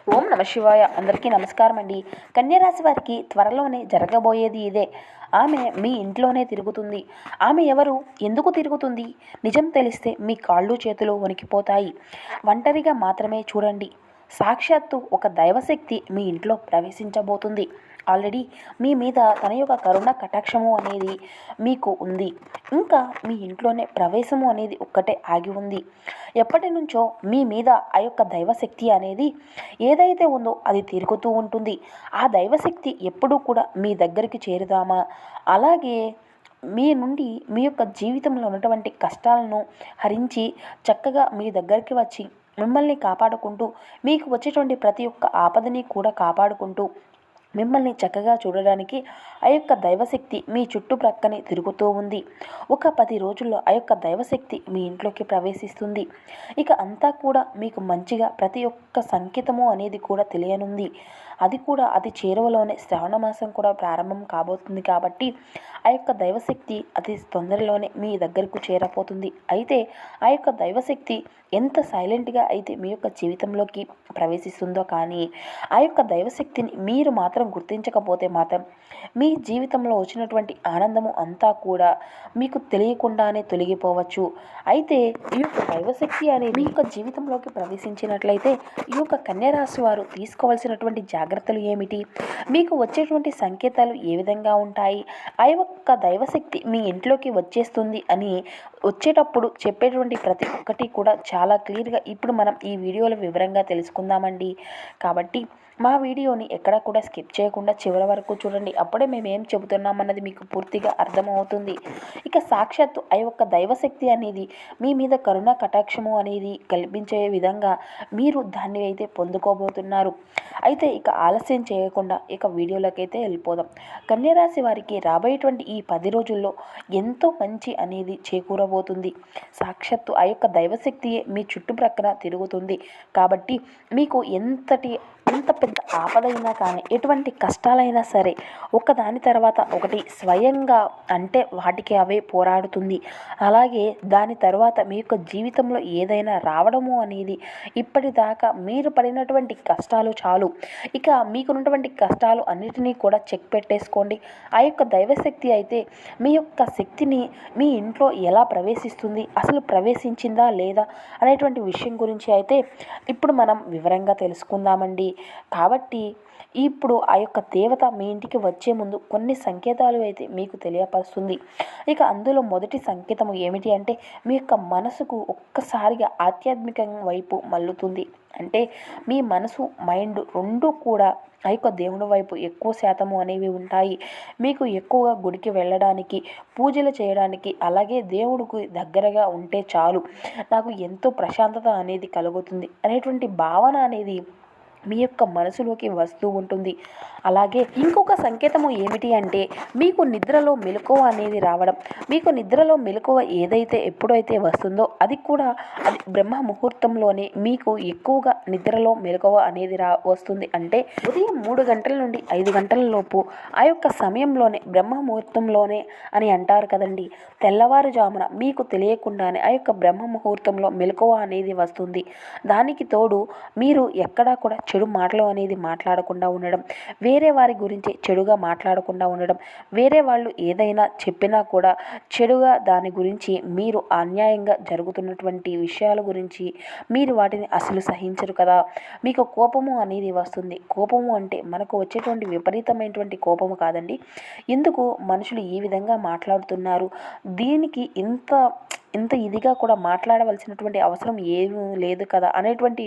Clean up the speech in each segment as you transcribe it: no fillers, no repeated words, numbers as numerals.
ఓం నమ శివాయ. అందరికీ నమస్కారం అండి. కన్యరాశి వారికి త్వరలోనే జరగబోయేది ఇదే. ఆమె మీ ఇంట్లోనే తిరుగుతుంది. ఆమె ఎవరు, ఎందుకు తిరుగుతుంది? నిజం తెలిస్తే మీ కాళ్ళు చేతులు వణికిపోతాయి. ఒంటరిగా మాత్రమే చూడండి. సాక్షాత్తు ఒక దైవశక్తి మీ ఇంట్లో ప్రవేశించబోతుంది. ఆల్రెడీ మీ మీద తన యొక్క కరుణ కటాక్షము అనేది మీకు ఉంది. ఇంకా మీ ఇంట్లోనే ప్రవేశము అనేది ఒక్కటే ఆగి ఉంది. ఎప్పటి నుంచో మీ మీద ఆ యొక్క దైవశక్తి అనేది ఏదైతే ఉందో అది తిరుగుతూ ఉంటుంది. ఆ దైవశక్తి ఎప్పుడూ కూడా మీ దగ్గరికి చేరుదామా, అలాగే మీ నుండి మీ యొక్క జీవితంలో ఉన్నటువంటి కష్టాలను హరించి చక్కగా మీ దగ్గరికి వచ్చి మిమ్మల్ని కాపాడుకుంటూ, మీకు వచ్చేటువంటి ప్రతి ఒక్క ఆపదని కూడా కాపాడుకుంటూ మిమ్మల్ని చక్కగా చూడడానికి ఆ యొక్క దైవశక్తి మీ చుట్టుప్రక్కనే తిరుగుతూ ఉంది. ఒక 10 రోజుల్లో ఆ యొక్క దైవశక్తి మీ ఇంట్లోకి ప్రవేశిస్తుంది. ఇక అంతా కూడా మీకు మంచిగా ప్రతి ఒక్క సంకేతము అనేది కూడా తెలియనుంది. అది కూడా అతి చేరువలోనే శ్రావణ మాసం కూడా ప్రారంభం కాబోతుంది కాబట్టి ఆ యొక్క దైవశక్తి అతి తొందరలోనే మీ దగ్గరకు చేరపోతుంది. అయితే ఆ యొక్క దైవశక్తి ఎంత సైలెంట్గా అయితే మీ యొక్క జీవితంలోకి ప్రవేశిస్తుందో, కానీ ఆ యొక్క దైవశక్తిని మీరు మాత్రం గుర్తించకపోతే మాత్రం మీ జీవితంలో వచ్చినటువంటి ఆనందము అంతా కూడా మీకు తెలియకుండానే తొలగిపోవచ్చు. అయితే ఈ యొక్క దైవశక్తి అనేది మీ యొక్క జీవితంలోకి ప్రవేశించినట్లయితే ఈ యొక్క కన్యరాశి వారు తీసుకోవాల్సినటువంటి జాగ్రత్తలు ఏమిటి, మీకు వచ్చేటువంటి సంకేతాలు ఏ విధంగా ఉంటాయి, ఆ యొక్క దైవశక్తి మీ ఇంట్లోకి వచ్చేస్తుంది అని వచ్చేటప్పుడు చెప్పేటువంటి ప్రతి ఒక్కటి కూడా చాలా క్లియర్గా ఇప్పుడు మనం ఈ వీడియోలో వివరంగా తెలుసుకుందామండి. కాబట్టి మా వీడియోని ఎక్కడా కూడా స్కిప్ చేయకుండా చివరి వరకు చూడండి. అప్పుడే మేము ఏం చెబుతున్నామన్నది మీకు పూర్తిగా అర్థమవుతుంది. ఇక సాక్షాత్తు ఆ యొక్క దైవశక్తి అనేది మీ మీద కరుణ కటాక్షము అనేది కల్పించే విధంగా మీరు దాన్ని అయితే పొందుకోబోతున్నారు. అయితే ఇక ఆలస్యం చేయకుండా ఇక వీడియోలకైతే వెళ్ళిపోదాం. కన్యరాశి వారికి రాబోయేటువంటి ఈ 10 రోజుల్లో ఎంతో మంచి అనేది చేకూరబోతుంది. సాక్షాత్తు ఆ యొక్క దైవశక్తియే మీ చుట్టుప్రక్కన తిరుగుతుంది. కాబట్టి మీకు ఎంత పెద్ద ఆపదైనా కానీ, ఎటువంటి కష్టాలైనా సరే ఒకదాని తర్వాత ఒకటి స్వయంగా అంటే వాటికి అవే పోరాడుతుంది. అలాగే దాని తర్వాత మీ యొక్క జీవితంలో ఏదైనా రావడము అనేది ఇప్పటిదాకా మీరు పడినటువంటి కష్టాలు చాలు. ఇక మీకున్నటువంటి కష్టాలు అన్నిటినీ కూడా చెక్ పెట్టేసుకోండి. ఆ యొక్క దైవశక్తి అయితే మీ యొక్క శక్తిని మీ ఇంట్లో ఎలా ప్రవేశిస్తుంది, అసలు ప్రవేశించిందా లేదా అనేటువంటి విషయం గురించి అయితే ఇప్పుడు మనం వివరంగా తెలుసుకుందామండి. కాబట్టి ఇప్పుడు ఆ యొక్క దేవత మీ ఇంటికి వచ్చే ముందు కొన్ని సంకేతాలు అయితే మీకు తెలియపరుస్తుంది. ఇక అందులో మొదటి సంకేతము ఏమిటి అంటే మీ యొక్క మనసుకు ఒక్కసారిగా ఆధ్యాత్మికం వైపు మల్లుతుంది. అంటే మీ మనసు మైండ్ రెండూ కూడా ఆ యొక్క దేవుని వైపు ఎక్కువ శాతము అనేవి ఉంటాయి. మీకు ఎక్కువగా గుడికి వెళ్ళడానికి, పూజలు చేయడానికి, అలాగే దేవుడికి దగ్గరగా ఉంటే చాలు, నాకు ఎంతో ప్రశాంతత అనేది కలుగుతుంది అనేటువంటి భావన అనేది మీ యొక్క మనసులోకి వస్తూ ఉంటుంది. అలాగే ఇంకొక సంకేతము ఏమిటి అంటే మీకు నిద్రలో మెలకువ అనేది రావడం. మీకు నిద్రలో మెలకువ ఎప్పుడైతే వస్తుందో అది కూడా అది బ్రహ్మ ముహూర్తంలోనే మీకు ఎక్కువగా నిద్రలో మెలకువ అనేది వస్తుంది. అంటే ఉదయం 3 గంటల నుండి 5 గంటల లోపు ఆ యొక్క సమయంలోనే బ్రహ్మ ముహూర్తంలోనే అని అంటారు కదండి. తెల్లవారుజామున మీకు తెలియకుండానే ఆ యొక్క బ్రహ్మ ముహూర్తంలో మెలకువ అనేది వస్తుంది. దానికి తోడు మీరు ఎక్కడా కూడా చెడు మాటలు అనేది మాట్లాడకుండా ఉండడం, వేరే వారి గురించి చెడుగా మాట్లాడకుండా ఉండడం, వేరే వాళ్ళు ఏదైనా చెప్పినా కూడా చెడుగా దాని గురించి మీరు అన్యాయంగా జరుగుతున్నటువంటి విషయాల గురించి మీరు వాటిని అసలు సహించరు కదా. మీకు కోపము అనేది వస్తుంది. కోపము అంటే మనకు వచ్చేటువంటి విపరీతమైనటువంటి కోపము కాదండి. ఎందుకు మనుషులు ఈ విధంగా మాట్లాడుతున్నారు, దీనికి ఇంత ఇదిగా కూడా మాట్లాడవలసినటువంటి అవసరం ఏమీ లేదు కదా అనేటువంటి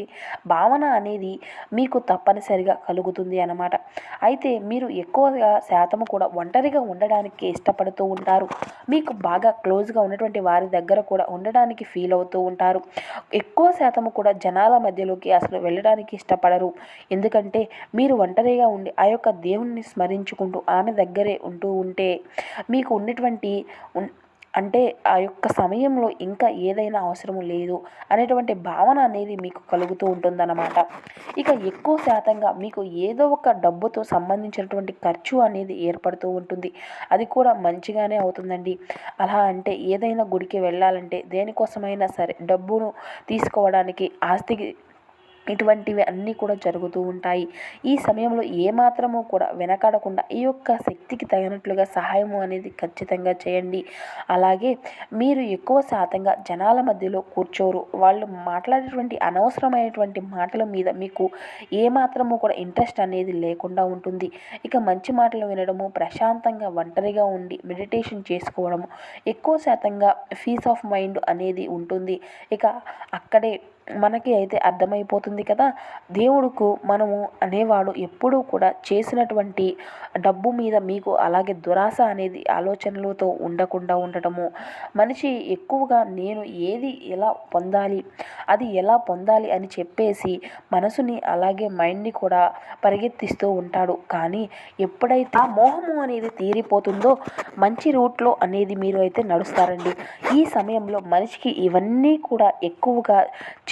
భావన అనేది మీకు తప్పనిసరిగా కలుగుతుంది అన్నమాట. అయితే మీరు ఎక్కువగా శాతము కూడా ఒంటరిగా ఉండడానికి ఇష్టపడుతూ ఉంటారు. మీకు బాగా క్లోజ్గా ఉన్నటువంటి వారి దగ్గర కూడా ఉండడానికి ఫీల్ అవుతూ ఉంటారు. ఎక్కువ శాతము కూడా జనాల మధ్యలోకి అసలు వెళ్ళడానికి ఇష్టపడరు. ఎందుకంటే మీరు ఒంటరిగా ఉండి ఆ యొక్క దేవుణ్ణి స్మరించుకుంటూ ఆమె దగ్గరే ఉంటూ ఉంటే మీకు ఉన్నటువంటి అంటే ఆ యొక్క సమయంలో ఇంకా ఏదైనా అవసరం లేదు అనేటువంటి భావన అనేది మీకు కలుగుతూ ఉంటుందన్నమాట. ఇక ఎక్కువ శాతంగా మీకు ఏదో ఒక డబ్బుతో సంబంధించినటువంటి ఖర్చు అనేది ఏర్పడుతూ ఉంటుంది. అది కూడా మంచిగానే అవుతుందండి. అలా అంటే ఏదైనా గుడికి వెళ్ళాలంటే దేనికోసమైనా సరే డబ్బును తీసుకోవడానికి, ఆస్తికి ఇటువంటివి అన్నీ కూడా జరుగుతూ ఉంటాయి. ఈ సమయంలో ఏమాత్రము కూడా వెనకాడకుండా ఈ యొక్క శక్తికి తగినట్లుగా సహాయము అనేది ఖచ్చితంగా చేయండి. అలాగే మీరు ఎక్కువ శాతంగా జనాల మధ్యలో కూర్చోరు. వాళ్ళు మాట్లాడేటువంటి అనవసరమైనటువంటి మాటల మీద మీకు ఏమాత్రము కూడా ఇంట్రెస్ట్ అనేది లేకుండా ఉంటుంది. ఇక మంచి మాటలు వినడము, ప్రశాంతంగా ఒంటరిగా ఉండి మెడిటేషన్ చేసుకోవడము, ఎక్కువ శాతంగా పీస్ ఆఫ్ మైండ్ అనేది ఉంటుంది. ఇక అక్కడే మనకి అయితే అర్థమైపోతుంది కదా, దేవుడుకు మనము అనేవాడు ఎప్పుడూ కూడా చేసినటువంటి డబ్బు మీద మీకు అలాగే దురాశ అనేది ఆలోచనలతో ఉండకుండా ఉండటము. మనిషి ఎక్కువగా నేను ఏది ఎలా పొందాలి, అది ఎలా పొందాలి అని చెప్పేసి మనసుని అలాగే మైండ్ని కూడా పరిగెత్తిస్తూ ఉంటాడు. కానీ ఎప్పుడైతే ఆ మోహము అనేది తీరిపోతుందో మంచి రూట్లో అనేది మీరు అయితే నడుస్తారండి. ఈ సమయంలో మనిషికి ఇవన్నీ కూడా ఎక్కువగా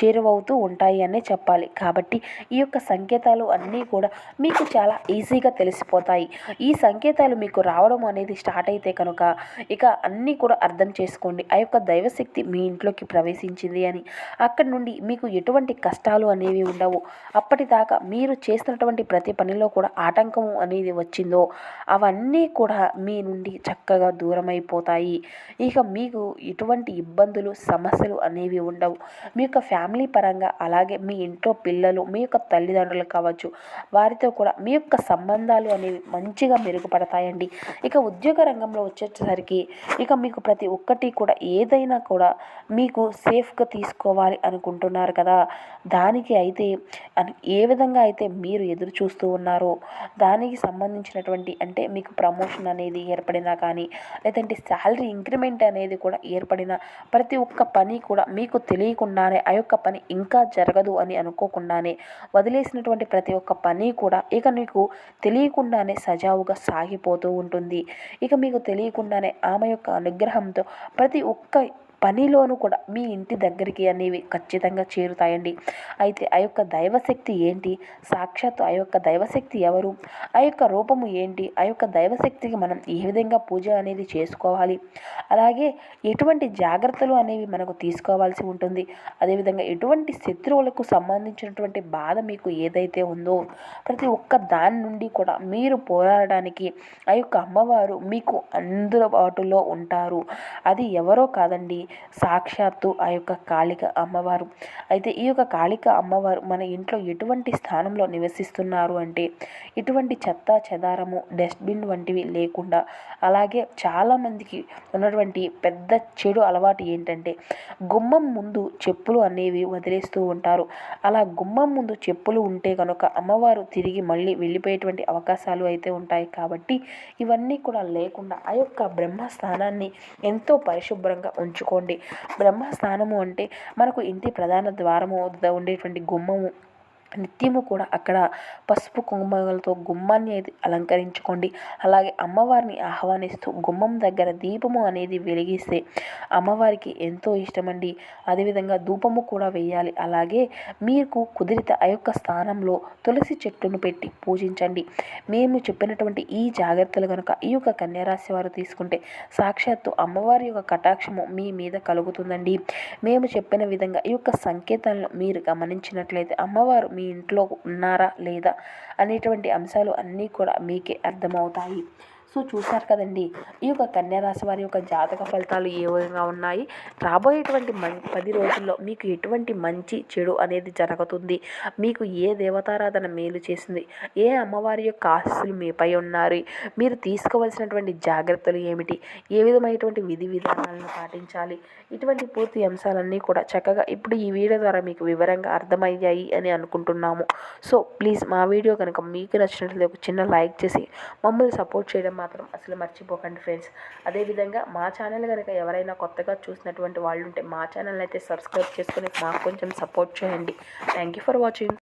చేరువవుతూ ఉంటాయి అనే చెప్పాలి. కాబట్టి ఈ యొక్క సంకేతాలు అన్నీ కూడా మీకు చాలా ఈజీగా తెలిసిపోతాయి. ఈ సంకేతాలు మీకు రావడం అనేది స్టార్ట్ అయితే కనుక ఇక అన్నీ కూడా అర్థం చేసుకోండి. ఆ యొక్క దైవశక్తి మీ ఇంట్లోకి ప్రవేశించింది అని. అక్కడి నుండి మీకు ఎటువంటి కష్టాలు అనేవి ఉండవు. అప్పటిదాకా మీరు చేస్తున్నటువంటి ప్రతి పనిలో కూడా ఆటంకము అనేది వచ్చిందో అవన్నీ కూడా మీ నుండి చక్కగా దూరమైపోతాయి. ఇక మీకు ఎటువంటి ఇబ్బందులు, సమస్యలు అనేవి ఉండవు. మీ యొక్క ఫ్యామిలీ పరంగా అలాగే మీ ఇంట్లో పిల్లలు, మీ యొక్క తల్లిదండ్రులు కావచ్చు, వారితో కూడా మీ యొక్క సంబంధాలు అనేవి మంచిగా మెరుగుపడతాయండి. ఇక ఉద్యోగ రంగంలో వచ్చేసరికి ఇక మీకు ప్రతి ఒక్కటి కూడా ఏదైనా కూడా మీకు సేఫ్గా తీసుకోవాలి అనుకుంటున్నారు కదా, దానికి అయితే ఏ విధంగా అయితే మీరు ఎదురు చూస్తూ ఉన్నారో దానికి సంబంధించినటువంటి అంటే మీకు ప్రమోషన్ అనేది ఏర్పడినా కానీ లేదంటే శాలరీ ఇంక్రిమెంట్ అనేది కూడా ఏర్పడిన ప్రతి ఒక్క పని కూడా మీకు తెలియకుండానే ఆ యొక్క పని ఇంకా జరగదు అని అనుకోకుండానే వదిలేసినటువంటి ప్రతి ఒక్క పని కూడా ఇక మీకు తెలియకుండానే సజావుగా సాగిపోతూ ఉంటుంది. ఇక మీకు తెలియకుండానే ఆమె యొక్క అనుగ్రహంతో ప్రతి ఒక్క పనిలోనూ కూడా మీ ఇంటి దగ్గరికి అనేవి ఖచ్చితంగా చేరుతాయండి. అయితే ఆ యొక్క దైవశక్తి ఏంటి, సాక్షాత్తు ఆ యొక్క దైవశక్తి ఎవరు, ఆ యొక్క రూపము ఏంటి, ఆ యొక్క దైవశక్తికి మనం ఏ విధంగా పూజ అనేది చేసుకోవాలి, అలాగే ఎటువంటి జాగ్రత్తలు అనేవి మనకు తీసుకోవాల్సి ఉంటుంది, అదేవిధంగా ఎటువంటి శత్రువులకు సంబంధించినటువంటి బాధ మీకు ఏదైతే ఉందో ప్రతి ఒక్క దాని నుండి కూడా మీరు పోరాడడానికి ఆ యొక్క అమ్మవారు మీకు అందుబాటులో ఉంటారు. అది ఎవరో కాదండి, సాక్షాత్తు ఆ యొక్క కాళిక అమ్మవారు. అయితే ఈ యొక్క కాళిక అమ్మవారు మన ఇంట్లో ఎటువంటి స్థానంలో నివసిస్తున్నారు అంటే ఇటువంటి చెత్త చెదారము, డస్ట్బిన్ వంటివి లేకుండా, అలాగే చాలామందికి ఉన్నటువంటి పెద్ద చెడు అలవాటు ఏంటంటే గుమ్మం ముందు చెప్పులు అనేవి వదిలేస్తూ ఉంటారు. అలా గుమ్మం ముందు చెప్పులు ఉంటే కనుక అమ్మవారు తిరిగి మళ్ళీ వెళ్ళిపోయేటువంటి అవకాశాలు అయితే ఉంటాయి. కాబట్టి ఇవన్నీ కూడా లేకుండా ఆ యొక్క బ్రహ్మస్థానాన్ని ఎంతో పరిశుభ్రంగా ఉంచుకోండి. బ్రహ్మస్థానము అంటే మనకు ఇంటి ప్రధాన ద్వారము వద్ద ఉండేటువంటి గుమ్మము నిత్యము కూడా అక్కడ పసుపు కుంకుమలతో గుమ్మాన్ని అయితే అలంకరించుకోండి. అలాగే అమ్మవారిని ఆహ్వానిస్తూ గుమ్మం దగ్గర దీపము అనేది వెలిగిస్తే అమ్మవారికి ఎంతో ఇష్టమండి. అదేవిధంగా ధూపము కూడా వేయాలి. అలాగే మీకు కుదిరితే ఆ యొక్క స్థానంలో తులసి చెట్టును పెట్టి పూజించండి. మేము చెప్పినటువంటి ఈ జాగ్రత్తలు కనుక ఈ యొక్క కన్యారాశి వారు తీసుకుంటే సాక్షాత్తు అమ్మవారి యొక్క కటాక్షము మీ మీద కలుగుతుందండి. మేము చెప్పిన విధంగా ఈ యొక్క సంకేతాలను మీరు గమనించినట్లయితే అమ్మవారు మీ ఇంట్లో ఉన్నారా లేదా అనేటువంటి అంశాలు అన్నీ కూడా మీకే అర్థమవుతాయి. సో చూశారు కదండి, ఈ యొక్క కన్యారాశి వారి యొక్క జాతక ఫలితాలు ఏ విధంగా ఉన్నాయి, రాబోయేటువంటి 10 రోజుల్లో మీకు ఎటువంటి మంచి చెడు అనేది జరుగుతుంది, మీకు ఏ దేవతారాధన మేలు చేసింది, ఏ అమ్మవారి యొక్క ఆశీస్సులు మీపై ఉన్నారు, మీరు తీసుకోవాల్సినటువంటి జాగ్రత్తలు ఏమిటి, ఏ విధమైనటువంటి విధి విధానాలను పాటించాలి, ఇటువంటి పూర్తి అంశాలన్నీ కూడా చక్కగా ఇప్పుడు ఈ వీడియో ద్వారా మీకు వివరంగా అర్థమయ్యాయి అని అనుకుంటున్నాము. సో ప్లీజ్ మా వీడియో కనుక మీకు నచ్చినట్లయితే ఒక చిన్న లైక్ చేసి మమ్మల్ని సపోర్ట్ చేయడం మాత్రం అసలు మర్చిపోకండి ఫ్రెండ్స్. అదేవిధంగా మా ఛానల్ కనుక ఎవరైనా కొత్తగా చూసినటువంటి వాళ్ళు ఉంటే మా ఛానల్ అయితే సబ్స్క్రైబ్ చేసుకొని మాకు కొంచెం సపోర్ట్ చేయండి. Thank you for watching.